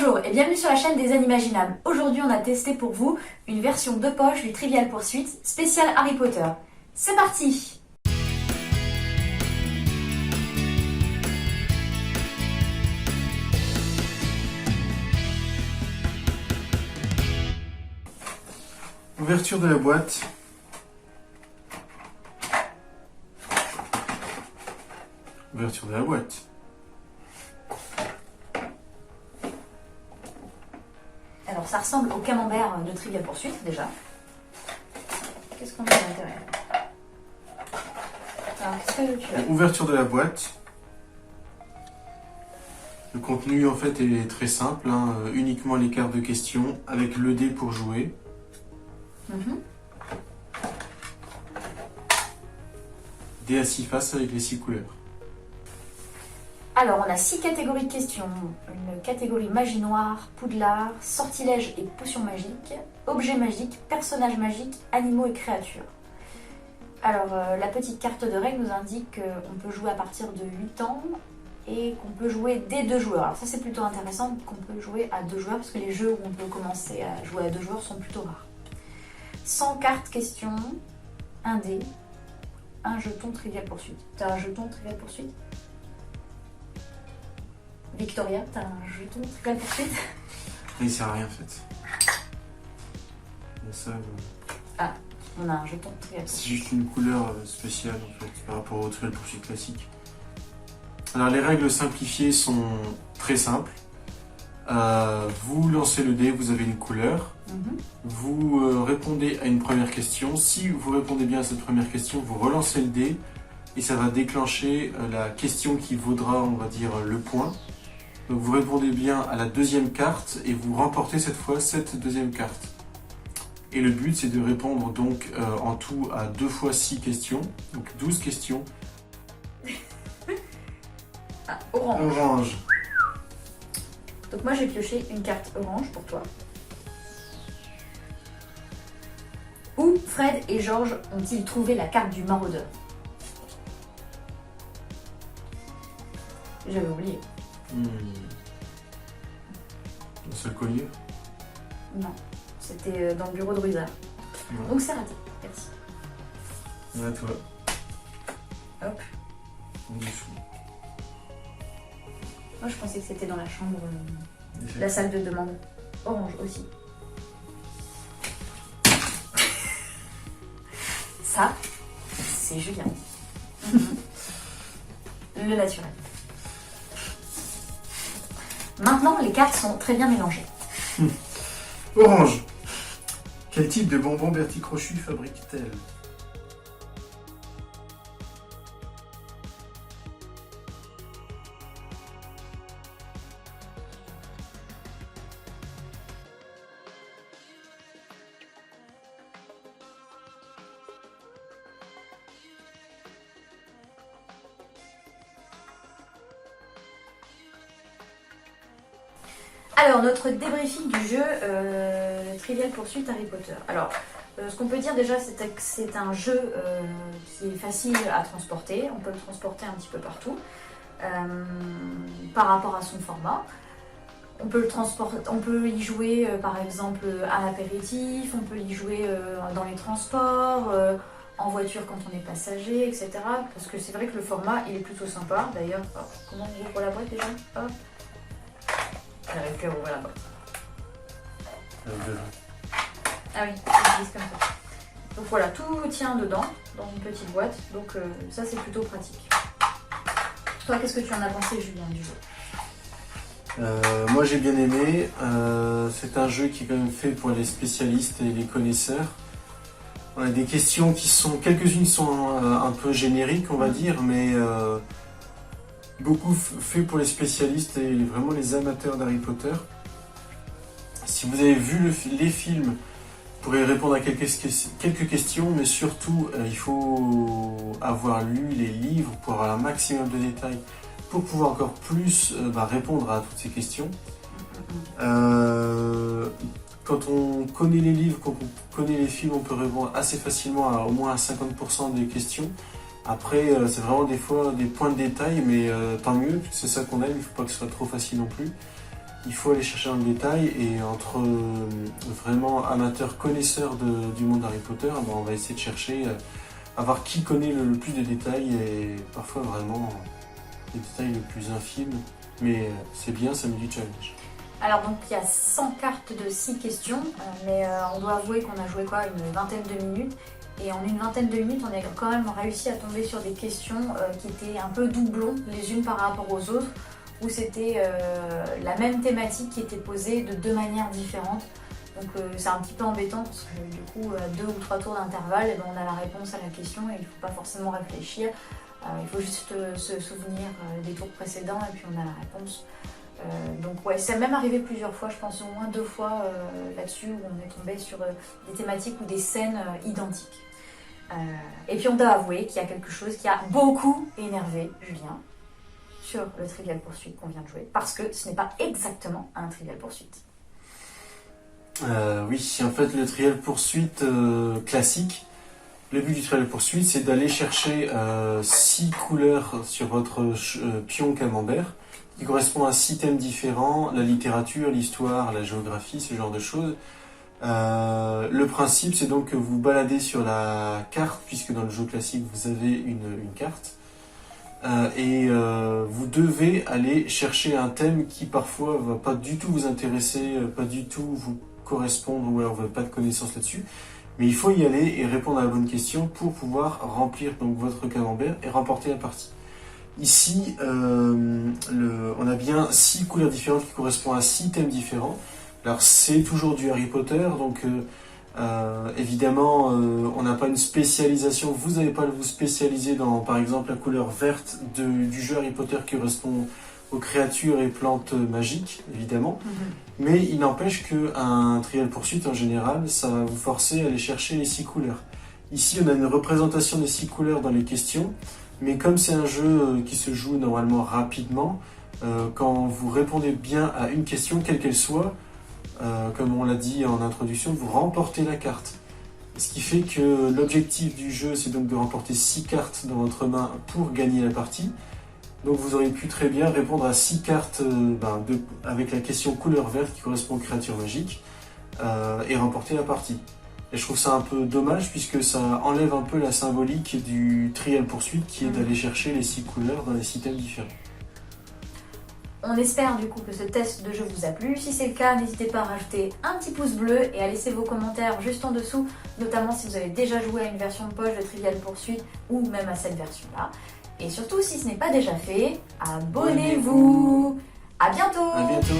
Bonjour et bienvenue sur la chaîne des Animaginables. Aujourd'hui on a testé pour vous une version de poche du Trivial Pursuit spécial Harry Potter. C'est parti! Ouverture de la boîte. Ouverture de la boîte. Alors ça ressemble au camembert de Trivial Pursuit déjà. Qu'est-ce qu'on a à l'intérieur? Alors qu'est-ce que tu as? Ouverture de la boîte. Le contenu en fait est très simple, uniquement les cartes de questions avec le dé pour jouer. Dé à 6 faces avec les 6 couleurs. Alors on a 6 catégories de questions. Une catégorie magie noire, poudlard, sortilège et potions magiques, objets magiques, personnages magiques, animaux et créatures. Alors la petite carte de règle nous indique qu'on peut jouer à partir de 8 ans et qu'on peut jouer dès 2 joueurs. Alors ça c'est plutôt intéressant qu'on peut jouer à 2 joueurs parce que les jeux où on peut commencer à jouer à 2 joueurs sont plutôt rares. 100 cartes questions, un dé, un jeton Trivial Pursuit. T'as un jeton Trivial Pursuit? Victoria, t'as un jeton Trivial Pursuit? Il sert à rien en fait. Ça, Ah, on a un jeton Trivial Pursuit. c'est juste une couleur spéciale en fait par rapport au Trivial Pursuit classique. Alors les règles simplifiées sont très simples. Vous lancez le dé, vous avez une couleur. Vous répondez à une première question. Si vous répondez bien à cette première question, vous relancez le dé et ça va déclencher la question qui vaudra, on va dire, le point. Donc vous répondez bien à la deuxième carte et vous remportez cette fois cette deuxième carte. Et le but c'est de répondre donc en tout à 2 fois 6 questions, donc 12 questions. Ah, orange. Orange. Donc moi j'ai pioché une carte orange pour toi. Où Fred et George ont-ils trouvé la carte du maraudeur? J'avais oublié. Un seul collier. Non, c'était dans le bureau de Ruiza. Ouais. Donc c'est raté. Merci. À toi. Hop. En dessous. Moi je pensais que c'était dans la chambre, la salle de demande. Orange aussi. Ça, c'est Julien. Le naturel. Maintenant, les cartes sont très bien mélangées. Orange. Quel type de bonbons Bertie Crochu fabrique-t-elle? Alors, notre débriefing du jeu Trivial Pursuit Harry Potter. Alors, ce qu'on peut dire déjà, c'est que c'est un jeu qui est facile à transporter. On peut le transporter un petit peu partout par rapport à son format. On peut y jouer par exemple à l'apéritif, on peut y jouer dans les transports, en voiture quand on est passager, etc. Parce que c'est vrai que le format, il est plutôt sympa. D'ailleurs, comment on ouvre la boîte déjà? Hop. J'arrive plus à ouvrir la boîte. Ah oui, ça glisse comme ça. Donc voilà, tout tient dedans, dans une petite boîte. Donc ça, c'est plutôt pratique. Toi, qu'est-ce que tu en as pensé, Julien, du jeu? Moi j'ai bien aimé. C'est un jeu qui est quand même fait pour les spécialistes et les connaisseurs. On a des questions qui sont, quelques-unes sont un peu génériques, on va dire, mais beaucoup fait pour les spécialistes et vraiment les amateurs d'Harry Potter. Si vous avez vu les films, vous pourrez répondre à quelques questions, mais surtout il faut avoir lu les livres pour avoir un maximum de détails pour pouvoir encore plus répondre à toutes ces questions. Quand on connaît les livres, quand on connaît les films, on peut répondre assez facilement à au moins à 50% des questions. Après, c'est vraiment des fois des points de détail, mais tant mieux, puisque c'est ça qu'on aime, il ne faut pas que ce soit trop facile non plus. il faut aller chercher dans le détail et entre vraiment amateurs connaisseurs du monde d'Harry Potter, ben, on va essayer de chercher à voir qui connaît le plus de détails et parfois vraiment les détails les plus infimes, mais c'est bien, ça met du challenge. Alors donc il y a 100 cartes de 6 questions, mais on doit avouer qu'on a joué quoi, une vingtaine de minutes. Et en une vingtaine de minutes, on a quand même réussi à tomber sur des questions qui étaient un peu doublons les unes par rapport aux autres, où c'était la même thématique qui était posée de 2 manières différentes. Donc c'est un petit peu embêtant parce que du coup, à 2 ou 3 tours d'intervalle, on a la réponse à la question et il ne faut pas forcément réfléchir. Il faut juste se souvenir des tours précédents et puis on a la réponse. Donc ouais, ça m'est même arrivé plusieurs fois, je pense au moins 2 fois là-dessus où on est tombé sur des thématiques ou des scènes identiques. Et puis on doit avouer qu'il y a quelque chose qui a beaucoup énervé Julien sur le Trivial Pursuit qu'on vient de jouer, parce que ce n'est pas exactement un Trivial Pursuit. Oui, en fait le Trivial Pursuit classique, le but du Trivial Pursuit c'est d'aller chercher 6 couleurs sur votre pion camembert qui correspond à 6 thèmes différents, la littérature, l'histoire, la géographie, ce genre de choses. Le principe, c'est donc que vous baladez sur la carte, puisque dans le jeu classique, vous avez une carte. Vous devez aller chercher un thème qui parfois va pas du tout vous intéresser, pas du tout vous correspondre, ou alors vous n'avez pas de connaissances là-dessus. Mais il faut y aller et répondre à la bonne question pour pouvoir remplir donc votre camembert et remporter la partie. Ici, on a bien 6 couleurs différentes qui correspondent à 6 thèmes différents. Alors c'est toujours du Harry Potter, donc évidemment on n'a pas une spécialisation, vous n'allez pas vous spécialiser dans par exemple la couleur verte du jeu Harry Potter qui correspond aux créatures et plantes magiques, évidemment. Mais il n'empêche qu'un Trivial Pursuit en général, ça va vous forcer à aller chercher les 6 couleurs. Ici on a une représentation des 6 couleurs dans les questions, mais comme c'est un jeu qui se joue normalement rapidement, quand vous répondez bien à une question, quelle qu'elle soit, comme on l'a dit en introduction, vous remportez la carte. Ce qui fait que l'objectif du jeu, c'est donc de remporter 6 cartes dans votre main pour gagner la partie. Donc vous auriez pu très bien répondre à 6 cartes avec la question couleur verte qui correspond aux créatures magiques et remporter la partie. Et je trouve ça un peu dommage puisque ça enlève un peu la symbolique du Trivial Pursuit qui est d'aller chercher les 6 couleurs dans les 6 thèmes différents. On espère du coup que ce test de jeu vous a plu. Si c'est le cas, n'hésitez pas à rajouter un petit pouce bleu et à laisser vos commentaires juste en dessous, notamment si vous avez déjà joué à une version de poche de Trivial Pursuit ou même à cette version-là. Et surtout, si ce n'est pas déjà fait, abonnez-vous. À bientôt. À bientôt.